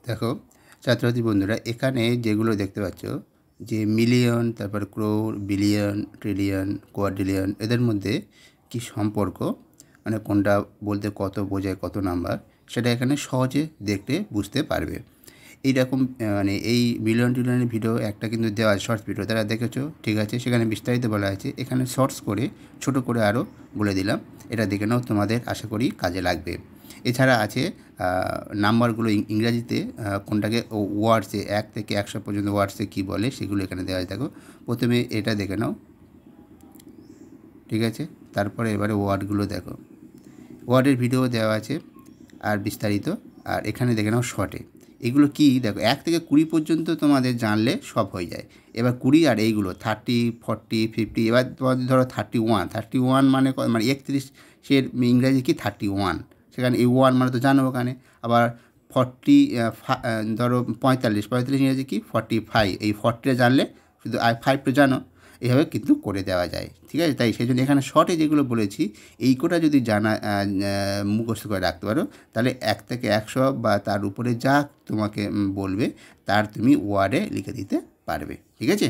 দেখো ছাত্রছাত্রী বন্ধুরা, এখানে যেগুলো দেখতে পাচ্ছ যে মিলিয়ন, তারপর ক্রোর, বিলিয়ন, ট্রিলিয়ন, কোয়াড্রিলিয়ন, এদের মধ্যে কি সম্পর্ক, মানে কোনটা বলতে কত বোঝায়, কত নাম্বার, সেটা এখানে সহজে দেখতে বুঝতে পারবে। এইরকম মানে এই মিলিয়ন ট্রিলিয়নের ভিডিও একটা কিন্তু দেওয়া আছে, শর্টস ভিডিও, তারা দেখেছো, ঠিক আছে, সেখানে বিস্তারিত বলা আছে। এখানে শর্টস করে ছোট করে আরও বলে দিলাম, এটা দেখে নাও, তোমাদের আশা করি কাজে লাগবে। এছাড়া আছে নাম্বারগুলো ইংরাজিতে কোনটাকে ওয়ার্ডসে 1 থেকে 100 পর্যন্ত ওয়ার্ডসে কী বলে সেগুলো এখানে দেওয়া আছে। দেখো প্রথমে এটা দেখে নাও, ঠিক আছে, তারপরে এবারে ওয়ার্ডগুলো দেখো, ওয়ার্ডের ভিডিও দেওয়া আছে আর বিস্তারিত। আর এখানে দেখে নাও শর্টে, এগুলো কি দেখো 1 থেকে 20 পর্যন্ত তোমাদের জানলে সব হয়ে যায়। এবার 20 আর এইগুলো 30, 40, 50, এবার তোমাদের ধরো 31 মানে মানে 31 এর ইংরাজি কি 31, সেখানে এই 1 মানে তো জানো ওখানে। আবার 40 ধরো 45 ইংরাজি কি 45, এই 40টা জানলে শুধু 5টা জানো, এভাবে কিন্তু করে দেওয়া যায়, ঠিক আছে। তাই সেই জন্য এখানে শর্টে যেগুলো বলেছি এই কোটা যদি জানা মুখস্থ করে রাখতে পারো, তাহলে 1 থেকে 100 বা তার উপরে যা তোমাকে বলবে তার তুমি ওয়ার্ডে লিখে দিতে পারবে, ঠিক আছে।